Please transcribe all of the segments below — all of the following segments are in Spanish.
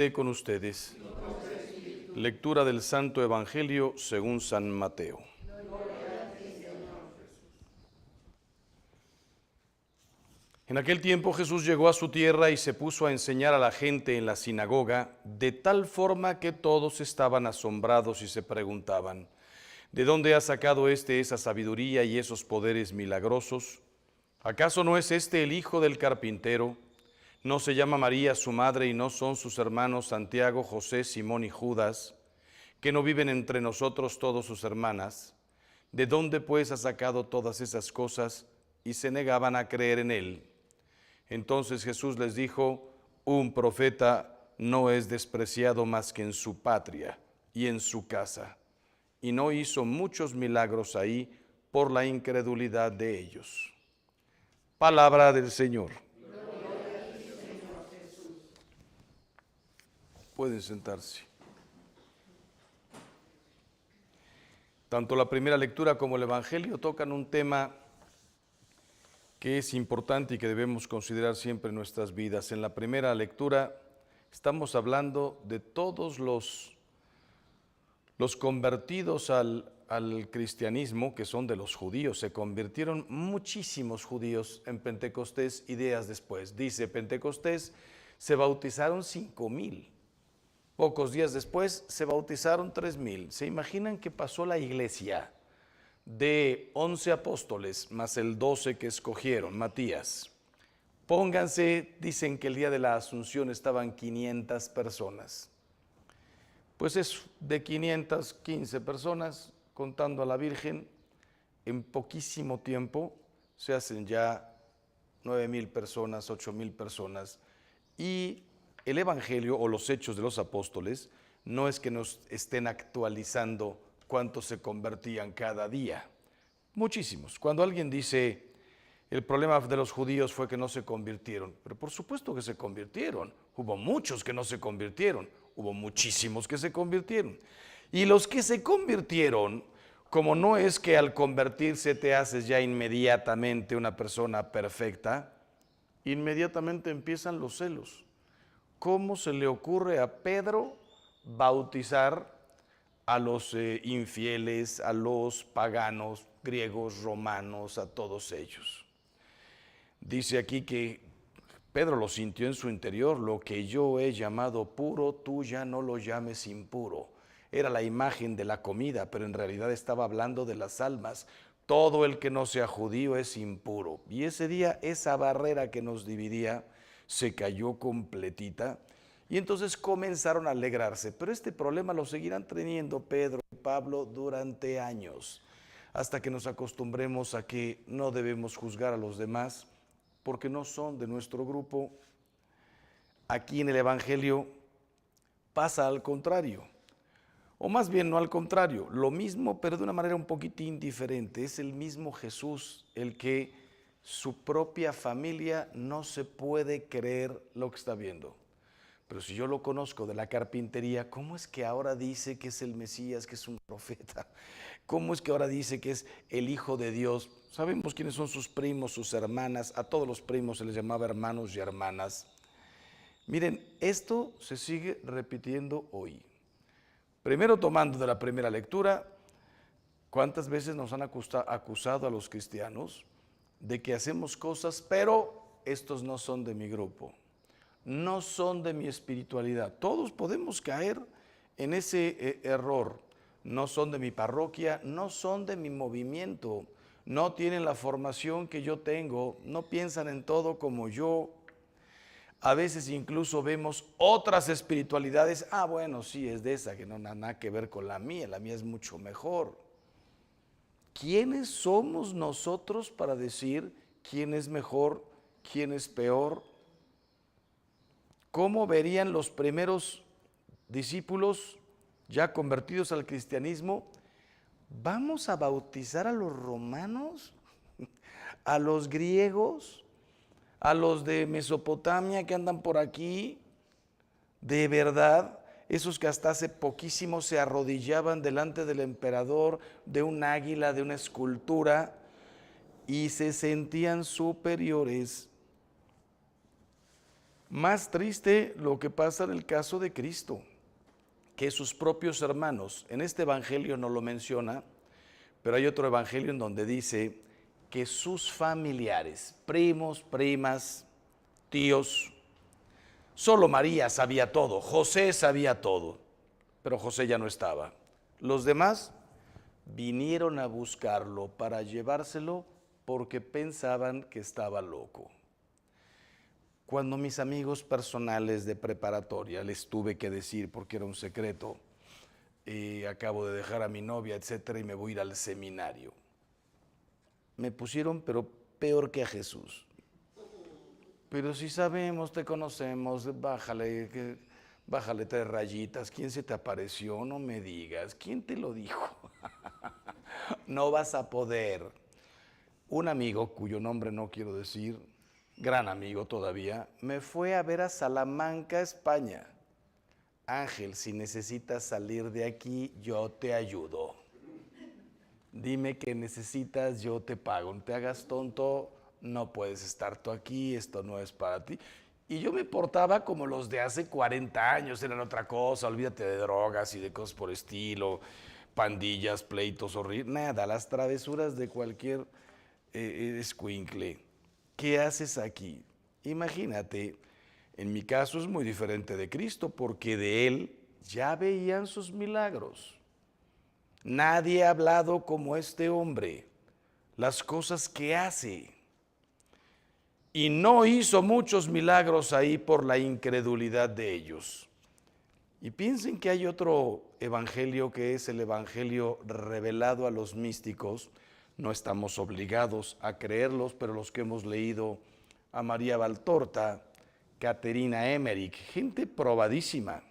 Con ustedes. Lectura del Santo Evangelio según San Mateo. En aquel tiempo Jesús llegó a su tierra y se puso a enseñar a la gente en la sinagoga, de tal forma que todos estaban asombrados y se preguntaban: ¿de dónde ha sacado esa sabiduría y esos poderes milagrosos? ¿Acaso no es este el hijo del carpintero? ¿No se llama María su madre y no son sus hermanos Santiago, José, Simón y Judas? ¿Que no viven entre nosotros todos sus hermanas? ¿De dónde pues ha sacado todas esas cosas? Y se negaban a creer en él. Entonces Jesús les dijo: un profeta no es despreciado más que en su patria y en su casa. Y no hizo muchos milagros ahí por la incredulidad de ellos. Palabra del Señor. Pueden sentarse. Tanto la primera lectura como el Evangelio tocan un tema que es importante y que debemos considerar siempre en nuestras vidas. En la primera lectura estamos hablando de todos los convertidos al cristianismo, que son de los judíos. Se convirtieron muchísimos judíos en Pentecostés y días después. Dice Pentecostés, se bautizaron 5,000. Pocos días después se bautizaron 3,000. ¿Se imaginan qué pasó la iglesia? De 11 apóstoles, más el 12 que escogieron, Matías. Pónganse, dicen que el día de la Asunción estaban 500 personas. Pues es de 515 personas, contando a la Virgen, en poquísimo tiempo se hacen ya 9,000 personas, 8,000 personas. Y el Evangelio o los Hechos de los Apóstoles no es que nos estén actualizando cuántos se convertían cada día. Muchísimos. Cuando alguien dice, el problema de los judíos fue que no se convirtieron, pero por supuesto que se convirtieron. Hubo muchos que no se convirtieron, hubo muchísimos que se convirtieron. Y los que se convirtieron, como no es que al convertirse te haces ya inmediatamente una persona perfecta, inmediatamente empiezan los celos. ¿Cómo se le ocurre a Pedro bautizar a los infieles, a los paganos, griegos, romanos, a todos ellos? Dice aquí que Pedro lo sintió en su interior: lo que yo he llamado puro, tú ya no lo llames impuro. Era la imagen de la comida, pero en realidad estaba hablando de las almas. Todo el que no sea judío es impuro. Y ese día esa barrera que nos dividía se cayó completita y entonces comenzaron a alegrarse. Pero este problema lo seguirán teniendo Pedro y Pablo durante años, hasta que nos acostumbremos a que no debemos juzgar a los demás porque no son de nuestro grupo. Aquí en el Evangelio pasa al contrario, o más bien no al contrario, lo mismo pero de una manera un poquitín diferente. Es el mismo Jesús el que su propia familia no se puede creer lo que está viendo. Pero si yo lo conozco de la carpintería, ¿cómo es que ahora dice que es el Mesías, que es un profeta? ¿Cómo es que ahora dice que es el Hijo de Dios? Sabemos quiénes son sus primos, sus hermanas. A todos los primos se les llamaba hermanos y hermanas. Miren, esto se sigue repitiendo hoy. Primero, tomando de la primera lectura, ¿cuántas veces nos han acusado a los cristianos de que hacemos cosas, pero estos no son de mi grupo, no son de mi espiritualidad? Todos podemos caer en ese error. No son de mi parroquia, no son de mi movimiento, no tienen la formación que yo tengo, no piensan en todo como yo. A veces incluso vemos otras espiritualidades. Bueno, sí, es de esa, que no tiene nada que ver con la mía es mucho mejor. ¿Quiénes somos nosotros para decir quién es mejor, quién es peor? ¿Cómo verían los primeros discípulos ya convertidos al cristianismo? ¿Vamos a bautizar a los romanos? ¿A los griegos? ¿A los de Mesopotamia que andan por aquí? ¿De verdad? Esos que hasta hace poquísimo se arrodillaban delante del emperador, de un águila, de una escultura, y se sentían superiores. Más triste lo que pasa en el caso de Cristo, que sus propios hermanos, en este evangelio no lo menciona, pero hay otro evangelio en donde dice que sus familiares, primos, primas, tíos, solo María sabía todo, José sabía todo, pero José ya no estaba. Los demás vinieron a buscarlo para llevárselo porque pensaban que estaba loco. Cuando mis amigos personales de preparatoria les tuve que decir, porque era un secreto, acabo de dejar a mi novia, etcétera, y me voy a ir al seminario, me pusieron, pero peor que a Jesús. Pero si sabemos, te conocemos, bájale 3 rayitas. ¿Quién se te apareció? No me digas. ¿Quién te lo dijo? No vas a poder. Un amigo, cuyo nombre no quiero decir, gran amigo todavía, me fue a ver a Salamanca, España. Ángel, si necesitas salir de aquí, yo te ayudo. Dime qué necesitas, yo te pago. No te hagas tonto, no puedes estar tú aquí, esto no es para ti. Y yo me portaba como los de hace 40 años, eran otra cosa, olvídate de drogas y de cosas por estilo, pandillas, pleitos horribles, nada, las travesuras de cualquier escuincle. ¿Qué haces aquí? Imagínate, en mi caso es muy diferente de Cristo, porque de Él ya veían sus milagros. Nadie ha hablado como este hombre, las cosas que hace. Y no hizo muchos milagros ahí por la incredulidad de ellos. Y piensen que hay otro evangelio que es el evangelio revelado a los místicos. No estamos obligados a creerlos, pero los que hemos leído a María Valtorta, Caterina Emmerich, gente probadísima.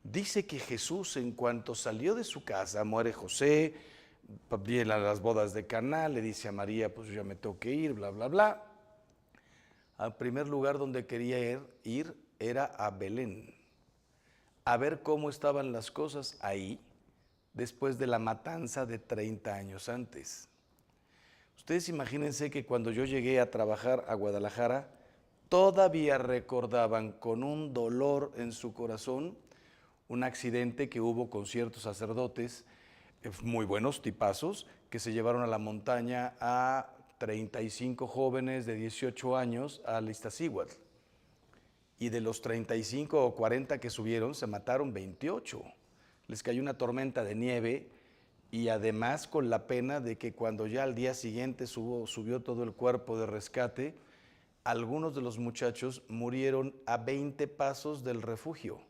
Dice que Jesús, en cuanto salió de su casa, muere José, vienen las bodas de Caná, le dice a María, pues yo ya me tengo que ir, bla, bla, bla. Al primer lugar donde quería ir era a Belén, a ver cómo estaban las cosas ahí, después de la matanza de 30 años antes. Ustedes imagínense que cuando yo llegué a trabajar a Guadalajara, todavía recordaban con un dolor en su corazón un accidente que hubo con ciertos sacerdotes, muy buenos tipazos, que se llevaron a la montaña a 35 jóvenes de 18 años al Iztaccíhuatl. Y de los 35 o 40 que subieron, se mataron 28. Les cayó una tormenta de nieve y además con la pena de que cuando ya al día siguiente subió todo el cuerpo de rescate, algunos de los muchachos murieron a 20 pasos del refugio.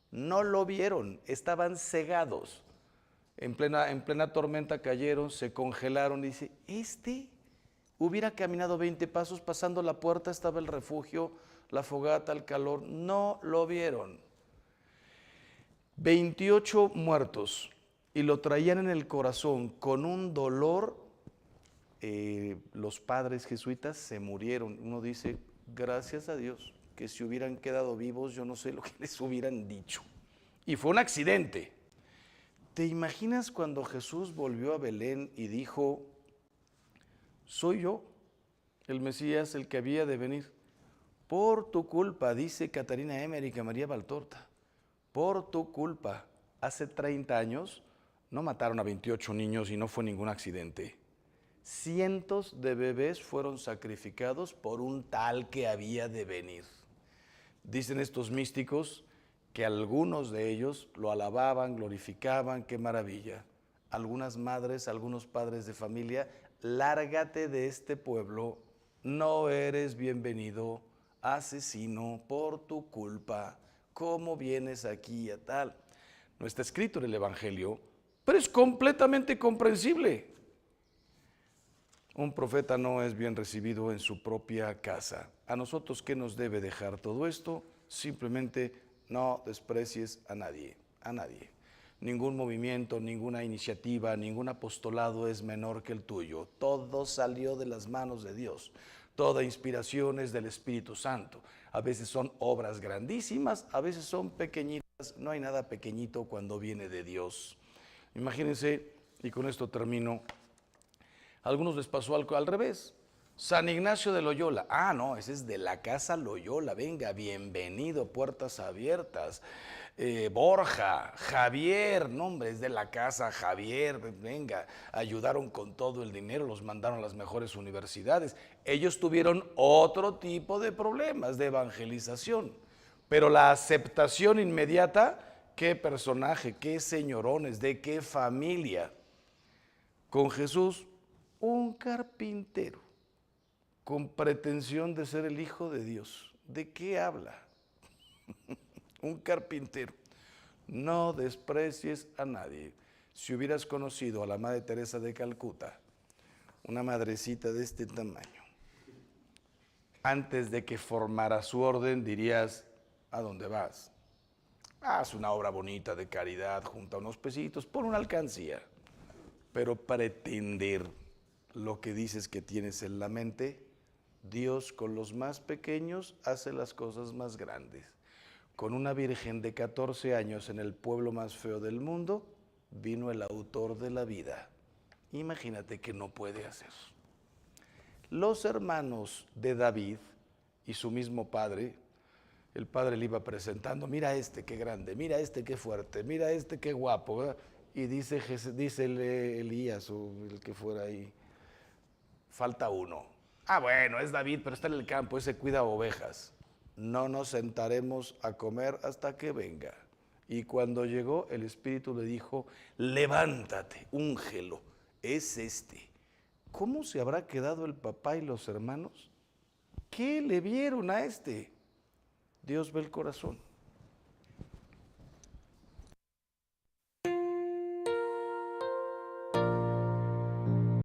No lo vieron, estaban cegados. En plena tormenta cayeron, se congelaron y dice, hubiera caminado 20 pasos, pasando la puerta estaba el refugio, la fogata, el calor, no lo vieron. 28 muertos y lo traían en el corazón con un dolor. Los padres jesuitas se murieron. Uno dice, gracias a Dios, que si hubieran quedado vivos, yo no sé lo que les hubieran dicho. Y fue un accidente. ¿Te imaginas cuando Jesús volvió a Belén y dijo, soy yo, el Mesías, el que había de venir? Por tu culpa, dice Caterina Emmerich a María Valtorta, por tu culpa, hace 30 años no mataron a 28 niños y no fue ningún accidente. Cientos de bebés fueron sacrificados por un tal que había de venir. Dicen estos místicos que algunos de ellos lo alababan, glorificaban, qué maravilla. Algunas madres, algunos padres de familia, lárgate de este pueblo, no eres bienvenido, asesino, por tu culpa, ¿cómo vienes aquí a tal? No está escrito en el Evangelio, pero es completamente comprensible. Un profeta no es bien recibido en su propia casa. ¿A nosotros qué nos debe dejar todo esto? Simplemente no desprecies a nadie, a nadie. Ningún movimiento, ninguna iniciativa, ningún apostolado es menor que el tuyo. Todo salió de las manos de Dios. Toda inspiración es del Espíritu Santo. A veces son obras grandísimas, a veces son pequeñitas. No hay nada pequeñito cuando viene de Dios. Imagínense, y con esto termino, a algunos les pasó algo al revés. San Ignacio de Loyola. Ah, no, ese es de la casa Loyola. Venga, bienvenido, puertas abiertas. Borja, Javier, no hombre, es de la casa Javier. Venga, ayudaron con todo el dinero, los mandaron a las mejores universidades. Ellos tuvieron otro tipo de problemas de evangelización. Pero la aceptación inmediata, qué personaje, qué señorones, de qué familia. Con Jesús, un carpintero con pretensión de ser el Hijo de Dios. ¿De qué habla? Un carpintero. No desprecies a nadie. Si hubieras conocido a la Madre Teresa de Calcuta, una madrecita de este tamaño, antes de que formara su orden dirías, ¿a dónde vas? Haz una obra bonita de caridad, junta unos pesitos, pon una alcancía. Pero pretender lo que dices que tienes en la mente, Dios con los más pequeños hace las cosas más grandes. Con una virgen de 14 años en el pueblo más feo del mundo, vino el autor de la vida. Imagínate que no puede hacer. Los hermanos de David y su mismo padre, el padre le iba presentando, mira este qué grande, mira este qué fuerte, mira este qué guapo, ¿verdad? Y dice Elías, o el que fuera ahí, falta uno. Ah, bueno, es David, pero está en el campo, ese cuida ovejas. No nos sentaremos a comer hasta que venga. Y cuando llegó, el Espíritu le dijo, levántate, úngelo, es este. ¿Cómo se habrá quedado el papá y los hermanos? ¿Qué le vieron a este? Dios ve el corazón.